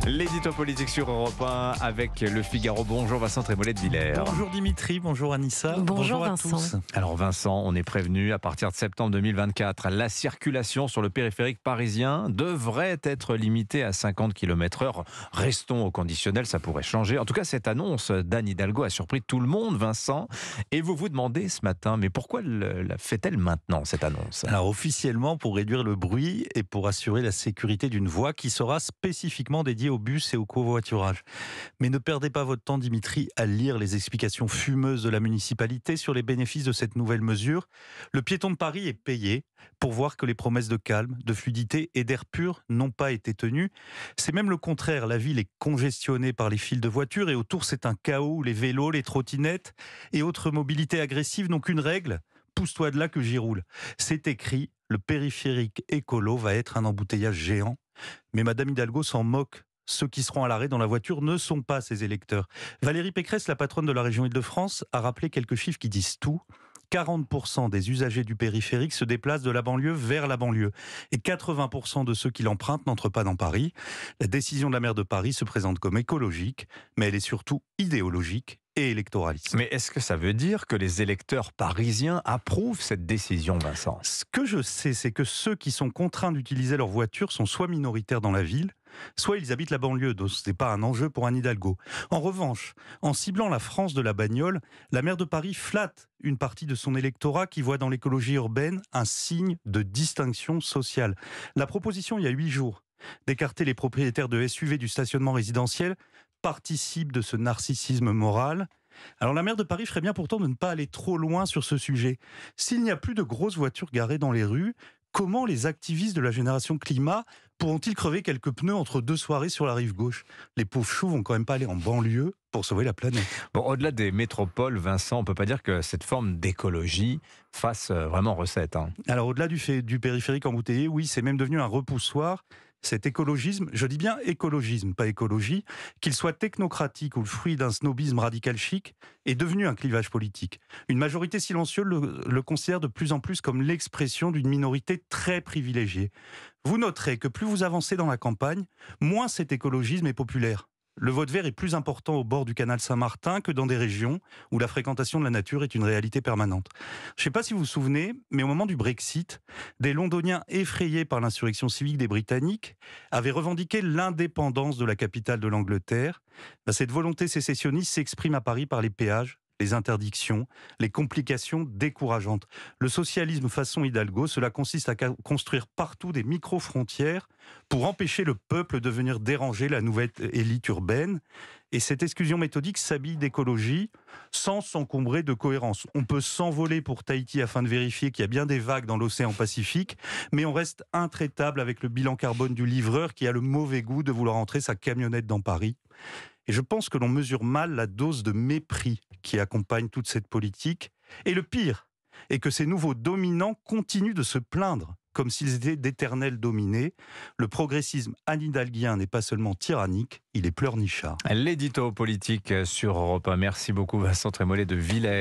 L'édito politique sur Europe 1 avec Le Figaro. Bonjour Vincent Trémollet de Villers. Bonjour Dimitri, bonjour Anissa. Bonjour à Vincent. tous. Alors Vincent, on est prévenu, à partir de septembre 2024, la circulation sur le périphérique parisien devrait être limitée à 50 km/h. Restons au conditionnel, ça pourrait changer. En tout cas, cette annonce d'Anne Hidalgo a surpris tout le monde, Vincent. Et vous vous demandez ce matin, mais pourquoi la fait-elle maintenant, cette annonce ? Alors officiellement pour réduire le bruit et pour assurer la sécurité d'une voie qui sera spécifiquement dédiée au bus et au covoiturage. Mais ne perdez pas votre temps Dimitri à lire les explications fumeuses de la municipalité sur les bénéfices de cette nouvelle mesure. Le piéton de Paris est payé pour voir que les promesses de calme, de fluidité et d'air pur n'ont pas été tenues. C'est même le contraire, la ville est congestionnée par les files de voitures et autour c'est un chaos où les vélos, les trottinettes et autres mobilités agressives n'ont qu'une règle: pousse-toi de là que j'y roule. C'est écrit, le périphérique écolo va être un embouteillage géant. Mais Madame Hidalgo s'en moque. Ceux qui seront à l'arrêt dans la voiture ne sont pas ses électeurs. Valérie Pécresse, la patronne de la région Île-de-France, a rappelé quelques chiffres qui disent tout. 40% des usagers du périphérique se déplacent de la banlieue vers la banlieue. Et 80% de ceux qui l'empruntent n'entrent pas dans Paris. La décision de la maire de Paris se présente comme écologique, mais elle est surtout idéologique et électoraliste. Mais est-ce que ça veut dire que les électeurs parisiens approuvent cette décision, Vincent ? Ce que je sais, c'est que ceux qui sont contraints d'utiliser leur voiture sont soit minoritaires dans la ville, soit ils habitent la banlieue, donc ce n'est pas un enjeu pour Anne Hidalgo. En revanche, en ciblant la France de la bagnole, la maire de Paris flatte une partie de son électorat qui voit dans l'écologie urbaine un signe de distinction sociale. La proposition, il y a 8 jours, d'écarter les propriétaires de SUV du stationnement résidentiel participe de ce narcissisme moral. Alors la maire de Paris ferait bien pourtant de ne pas aller trop loin sur ce sujet. S'il n'y a plus de grosses voitures garées dans les rues, comment les activistes de la génération climat pourront-ils crever quelques pneus entre deux soirées sur la rive gauche ? Les pauvres choux vont quand même pas aller en banlieue pour sauver la planète. Bon, au-delà des métropoles, Vincent, on ne peut pas dire que cette forme d'écologie fasse vraiment recette. Alors au-delà du périphérique embouteillé, oui, c'est même devenu un repoussoir. Cet écologisme, je dis bien écologisme, pas écologie, qu'il soit technocratique ou le fruit d'un snobisme radical chic, est devenu un clivage politique. Une majorité silencieuse le considère de plus en plus comme l'expression d'une minorité très privilégiée. Vous noterez que plus vous avancez dans la campagne, moins cet écologisme est populaire. Le vote vert est plus important au bord du canal Saint-Martin que dans des régions où la fréquentation de la nature est une réalité permanente. Je ne sais pas si vous vous souvenez, mais au moment du Brexit, des Londoniens effrayés par l'insurrection civique des Britanniques avaient revendiqué l'indépendance de la capitale de l'Angleterre. Cette volonté sécessionniste s'exprime à Paris par les péages, les interdictions, les complications décourageantes. Le socialisme façon Hidalgo, cela consiste à construire partout des micro-frontières pour empêcher le peuple de venir déranger la nouvelle élite urbaine. Et cette exclusion méthodique s'habille d'écologie sans s'encombrer de cohérence. On peut s'envoler pour Tahiti afin de vérifier qu'il y a bien des vagues dans l'océan Pacifique, mais on reste intraitable avec le bilan carbone du livreur qui a le mauvais goût de vouloir entrer sa camionnette dans Paris. Et je pense que l'on mesure mal la dose de mépris qui accompagne toute cette politique. Et le pire est que ces nouveaux dominants continuent de se plaindre, comme s'ils étaient d'éternels dominés. Le progressisme anne-hidalguien n'est pas seulement tyrannique, il est pleurnichard. L'édito politique sur Europe 1. Merci beaucoup Vincent Trémollet de Villers.